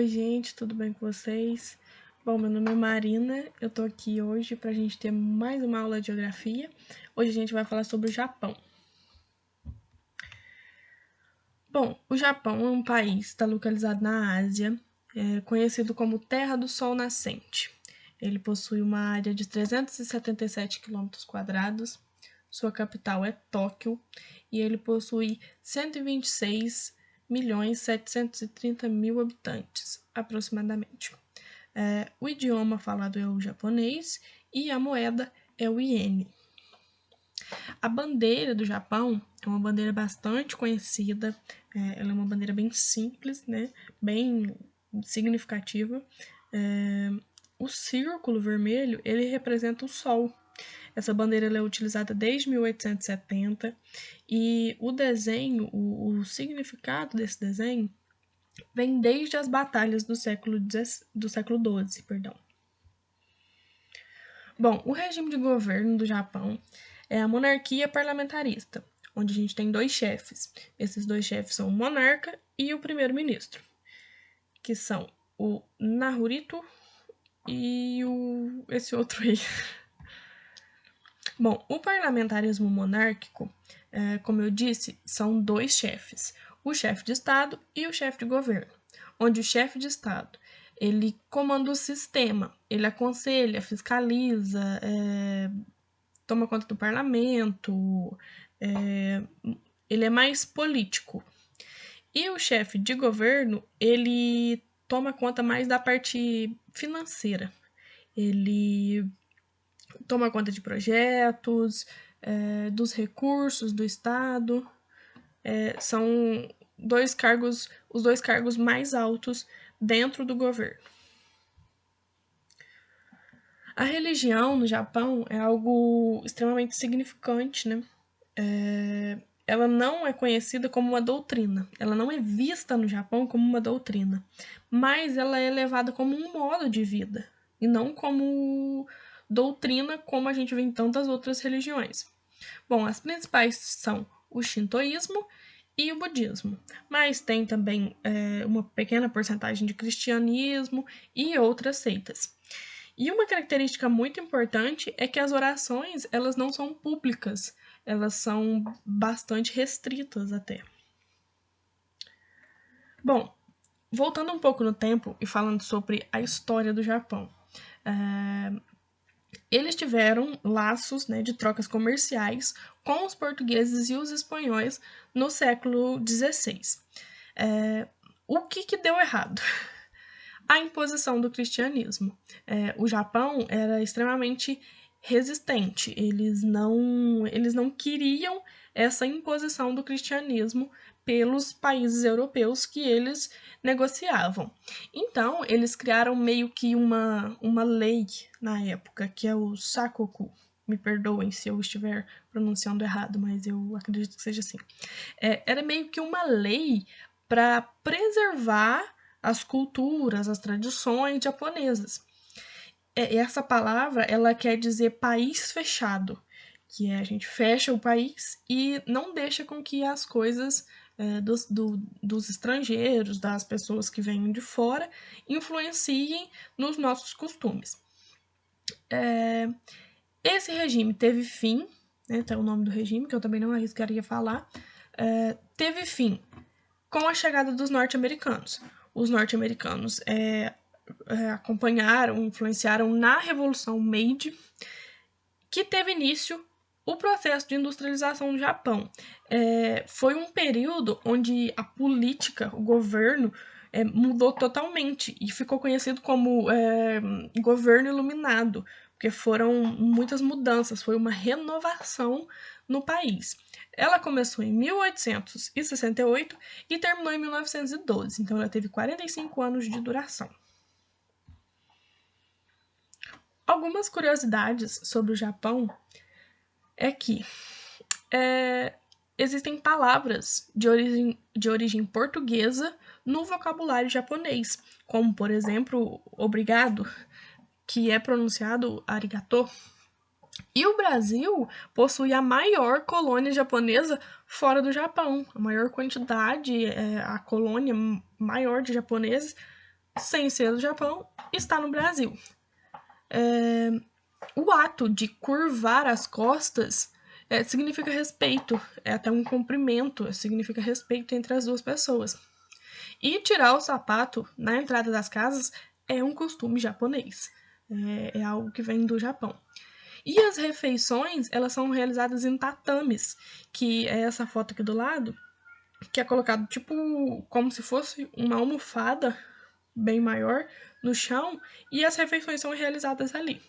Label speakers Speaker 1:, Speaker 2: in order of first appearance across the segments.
Speaker 1: Oi, gente, tudo bem com vocês? Bom, meu nome é Marina, eu tô aqui hoje pra gente ter mais uma aula de geografia. Hoje a gente vai falar sobre o Japão. Bom, o Japão é um país, está localizado na Ásia, conhecido como Terra do Sol Nascente. Ele possui uma área de 377 km², sua capital é Tóquio, e ele possui 126.730.000 habitantes, aproximadamente. O idioma falado é o japonês e a moeda é o iene. A bandeira do Japão é uma bandeira bastante conhecida, ela é uma bandeira bem simples, né? Bem significativa. O círculo vermelho, ele representa o sol. Essa bandeira ela é utilizada desde 1870 e o desenho, o significado desse desenho vem desde as batalhas do século XII, perdão. Bom, o regime de governo do Japão é a monarquia parlamentarista, onde a gente tem dois chefes. Esses dois chefes são o monarca e o primeiro-ministro, que são o Naruhito e esse outro aí. Bom, o parlamentarismo monárquico, como eu disse, são dois chefes, o chefe de Estado e o chefe de governo, onde o chefe de Estado ele comanda o sistema, ele aconselha, fiscaliza, toma conta do parlamento, ele é mais político. E o chefe de governo, ele toma conta mais da parte financeira. Ele toma conta de projetos, dos recursos do Estado. São os dois cargos mais altos dentro do governo. A religião no Japão é algo extremamente significante, né? Ela não é conhecida como uma doutrina, ela não é vista no Japão como uma doutrina, mas ela é levada como um modo de vida, e não como doutrina como a gente vê em tantas outras religiões. Bom, as principais são o shintoísmo e o budismo, mas tem também uma pequena porcentagem de cristianismo e outras seitas. E uma característica muito importante é que as orações, elas não são públicas, elas são bastante restritas até. Bom, voltando um pouco no tempo e falando sobre a história do Japão. Eles tiveram laços, né, de trocas comerciais com os portugueses e os espanhóis no século XVI. O que deu errado? A imposição do cristianismo. O Japão era extremamente resistente, eles não queriam essa imposição do cristianismo pelos países europeus que eles negociavam. Então, eles criaram meio que uma lei na época, que é o Sakoku. Me perdoem se eu estiver pronunciando errado, mas eu acredito que seja assim. Era meio que uma lei para preservar as culturas, as tradições japonesas. Essa palavra, ela quer dizer país fechado, que a gente fecha o país e não deixa com que as coisas dos estrangeiros, das pessoas que vêm de fora, influenciem nos nossos costumes. Esse regime teve fim, né, tem o nome do regime, que eu também não arriscaria falar, teve fim com a chegada dos norte-americanos. Os norte-americanos acompanharam, influenciaram na Revolução Meiji, que teve início o processo de industrialização do Japão. Foi um período onde a política, o governo, mudou totalmente e ficou conhecido como governo iluminado, porque foram muitas mudanças, foi uma renovação no país. Ela começou em 1868 e terminou em 1912, então ela teve 45 anos de duração. Algumas curiosidades sobre o Japão é que existem palavras de origem portuguesa no vocabulário japonês, como, por exemplo, obrigado, que é pronunciado arigato. E o Brasil possui a maior colônia japonesa fora do Japão. A maior quantidade, a colônia maior de japoneses sem ser do Japão, está no Brasil. O ato de curvar as costas significa respeito, é até um cumprimento, significa respeito entre as duas pessoas. E tirar o sapato na entrada das casas é um costume japonês, é algo que vem do Japão. E as refeições, elas são realizadas em tatames, que é essa foto aqui do lado, que é colocado tipo como se fosse uma almofada bem maior no chão, e as refeições são realizadas ali.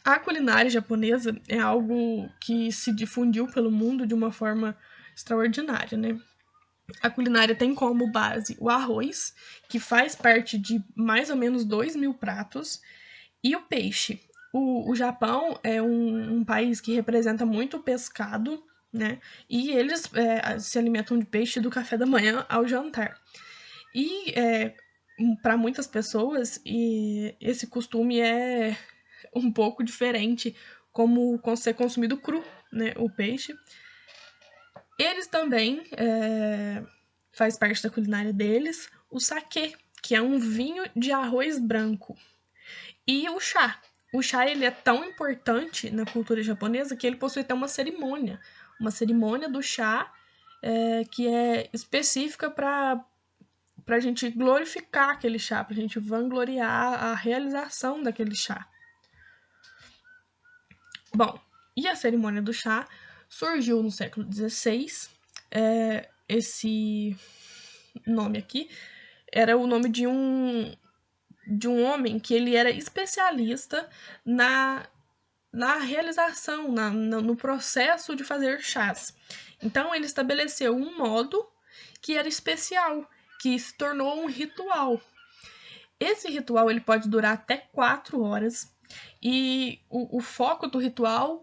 Speaker 1: A culinária japonesa é algo que se difundiu pelo mundo de uma forma extraordinária, né? A culinária tem como base o arroz, que faz parte de mais ou menos 2.000 pratos, e o peixe. O Japão é um país que representa muito o pescado, né? E eles se alimentam de peixe do café da manhã ao jantar. E para muitas pessoas, esse costume é um pouco diferente, como ser consumido cru, né? O peixe. Eles também faz parte da culinária deles o sake, que é um vinho de arroz branco. E o chá. O chá ele é tão importante na cultura japonesa que ele possui até uma cerimônia do chá que é específica para a gente glorificar aquele chá, para a gente vangloriar a realização daquele chá. Bom, e a cerimônia do chá surgiu no século XVI. Esse nome aqui era o nome de um homem que ele era especialista na realização, no processo de fazer chás. Então, ele estabeleceu um modo que era especial, que se tornou um ritual. Esse ritual ele pode durar até 4 horas e o foco do ritual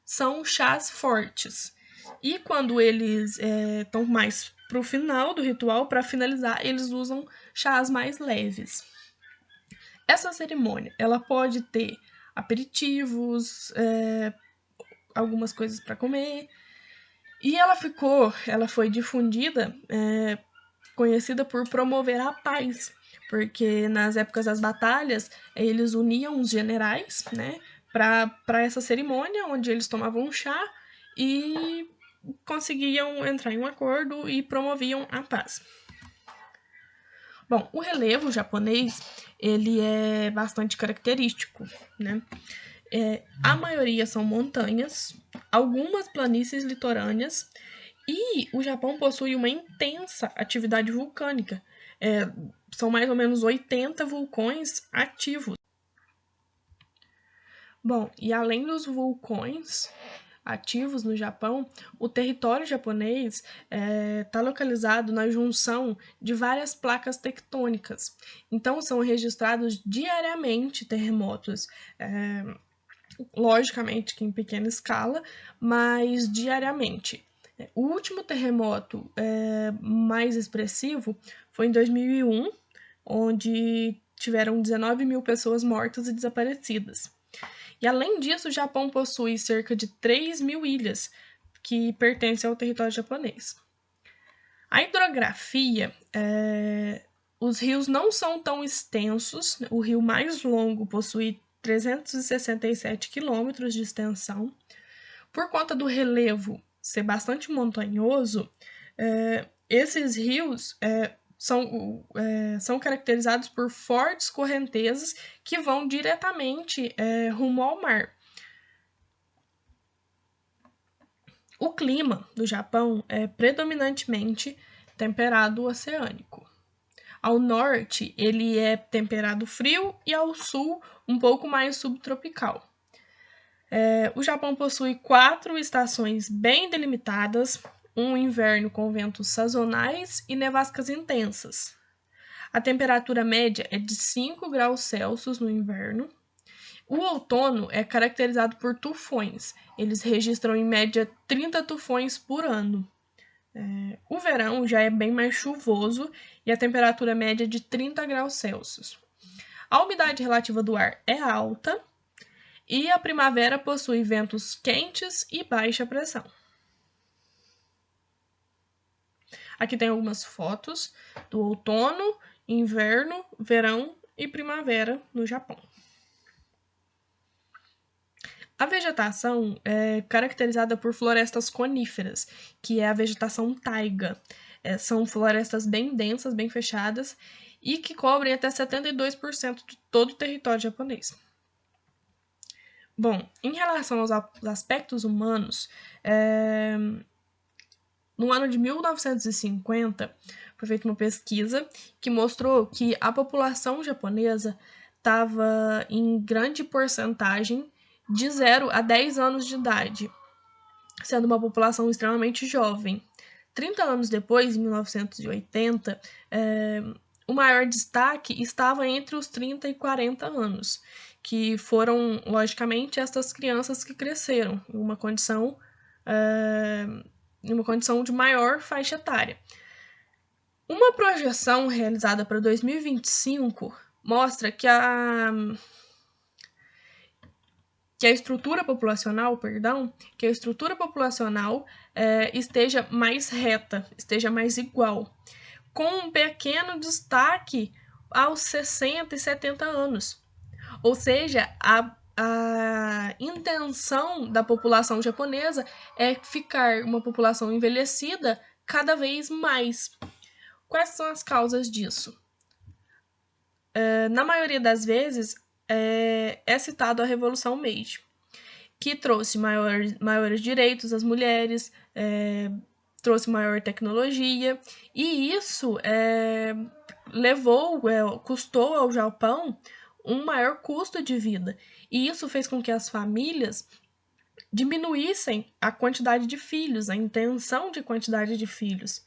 Speaker 1: são chás fortes. E quando eles estão mais para o final do ritual, para finalizar, eles usam chás mais leves. Essa cerimônia ela pode ter aperitivos, algumas coisas para comer. E ela foi difundida, conhecida por promover a paz, porque nas épocas das batalhas eles uniam os generais, né, para essa cerimônia onde eles tomavam um chá e conseguiam entrar em um acordo e promoviam a paz. Bom, o relevo japonês ele é bastante característico, né? A maioria são montanhas, algumas planícies litorâneas, e o Japão possui uma intensa atividade vulcânica. São mais ou menos 80 vulcões ativos. Bom, e além dos vulcões ativos no Japão, o território japonês está localizado na junção de várias placas tectônicas. Então, são registrados diariamente terremotos, logicamente que em pequena escala, mas diariamente. O último terremoto mais expressivo foi em 2001, onde tiveram 19.000 pessoas mortas e desaparecidas. E além disso, o Japão possui cerca de 3.000 ilhas que pertencem ao território japonês. A hidrografia, os rios não são tão extensos, o rio mais longo possui 367 quilômetros de extensão. Por conta do relevo ser bastante montanhoso, esses rios são caracterizados por fortes correntezas que vão diretamente rumo ao mar. O clima do Japão é predominantemente temperado oceânico. Ao norte, ele é temperado frio e ao sul, um pouco mais subtropical. O Japão possui 4 estações bem delimitadas, um inverno com ventos sazonais e nevascas intensas. A temperatura média é de 5 graus Celsius no inverno. O outono é caracterizado por tufões. Eles registram em média 30 tufões por ano. O verão já é bem mais chuvoso e a temperatura média é de 30 graus Celsius. A umidade relativa do ar é alta e a primavera possui ventos quentes e baixa pressão. Aqui tem algumas fotos do outono, inverno, verão e primavera no Japão. A vegetação é caracterizada por florestas coníferas, que é a vegetação taiga. São florestas bem densas, bem fechadas, e que cobrem até 72% de todo o território japonês. Bom, em relação aos aspectos humanos, no ano de 1950, foi feita uma pesquisa que mostrou que a população japonesa estava em grande porcentagem de 0 a 10 anos de idade, sendo uma população extremamente jovem. 30 anos depois, em 1980, o maior destaque estava entre os 30 e 40 anos, que foram, logicamente, essas crianças que cresceram em uma condição de maior faixa etária. Uma projeção realizada para 2025 mostra que a estrutura populacional, esteja mais reta, esteja mais igual, com um pequeno destaque aos 60 e 70 anos. Ou seja, a intenção da população japonesa é ficar uma população envelhecida cada vez mais. Quais são as causas disso? Na maioria das vezes, é citado a Revolução Meiji, que trouxe maiores direitos às mulheres, trouxe maior tecnologia, e isso custou ao Japão um maior custo de vida. E isso fez com que as famílias diminuíssem a quantidade de filhos, a intenção de quantidade de filhos.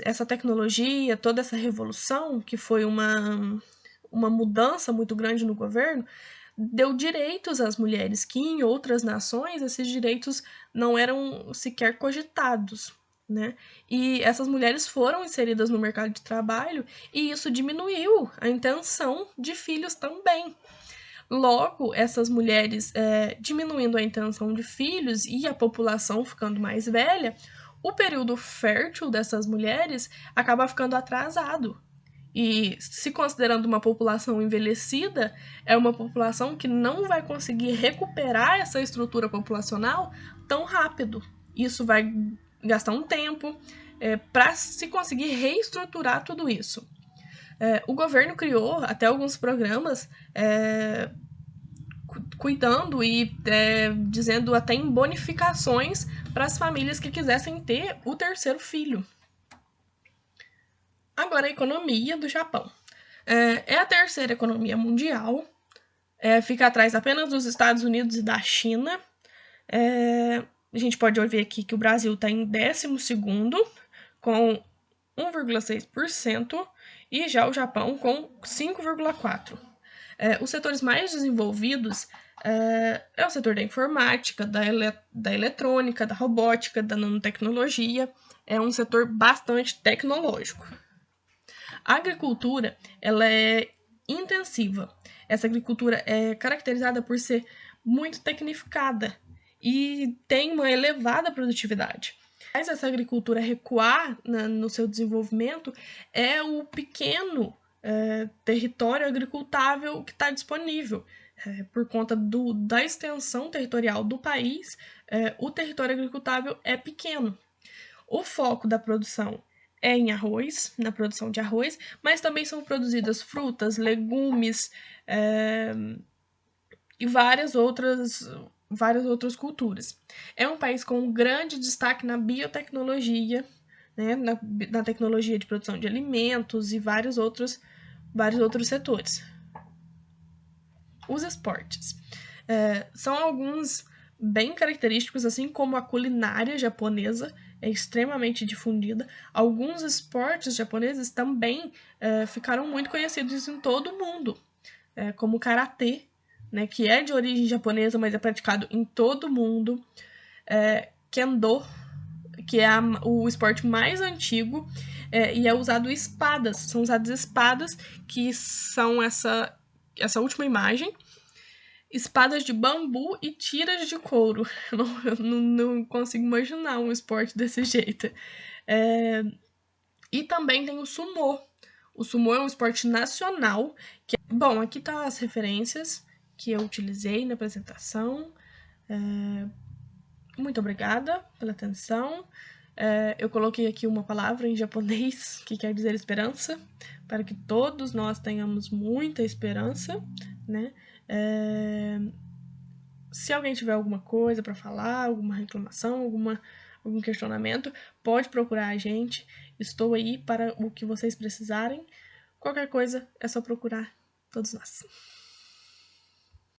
Speaker 1: Essa tecnologia, toda essa revolução, que foi uma mudança muito grande no governo, deu direitos às mulheres, que em outras nações esses direitos não eram sequer cogitados, né? E essas mulheres foram inseridas no mercado de trabalho e isso diminuiu a intenção de filhos também. Logo, essas mulheres diminuindo a intenção de filhos e a população ficando mais velha, o período fértil dessas mulheres acaba ficando atrasado. E, se considerando uma população envelhecida, é uma população que não vai conseguir recuperar essa estrutura populacional tão rápido. Isso vai gastar um tempo para se conseguir reestruturar tudo isso. O governo criou até alguns programas cuidando e dizendo até em bonificações para as famílias que quisessem ter o terceiro filho. Agora, a economia do Japão. É a terceira economia mundial, fica atrás apenas dos Estados Unidos e da China. A gente pode ver aqui que o Brasil está em 12º, com 1,6%, e já o Japão com 5,4%. Os setores mais desenvolvidos é o setor da informática, da eletrônica, da robótica, da nanotecnologia. É um setor bastante tecnológico. A agricultura, ela é intensiva. Essa agricultura é caracterizada por ser muito tecnificada e tem uma elevada produtividade. Mas essa agricultura recuar no seu desenvolvimento é o pequeno território agricultável que está disponível. Por conta da extensão territorial do país, o território agricultável é pequeno. O foco da produção é em arroz, na produção de arroz, mas também são produzidas frutas, legumes e várias outras culturas. É um país com um grande destaque na biotecnologia, né, na tecnologia de produção de alimentos e vários outros setores. Os esportes. São alguns bem característicos, assim como a culinária japonesa é extremamente difundida. Alguns esportes japoneses também ficaram muito conhecidos em todo o mundo, como o karatê, né, que é de origem japonesa, mas é praticado em todo o mundo. Kendo, que é o esporte mais antigo, e é usado espadas. São usadas espadas, que são essa última imagem, espadas de bambu e tiras de couro. Eu não consigo imaginar um esporte desse jeito. E também tem o sumô. O sumô é um esporte nacional. Bom, aqui tá as referências que eu utilizei na apresentação. Muito obrigada pela atenção. Eu coloquei aqui uma palavra em japonês que quer dizer esperança, para que todos nós tenhamos muita esperança, né? Se alguém tiver alguma coisa para falar, alguma reclamação, algum questionamento, pode procurar a gente. Estou aí para o que vocês precisarem. Qualquer coisa é só procurar todos nós.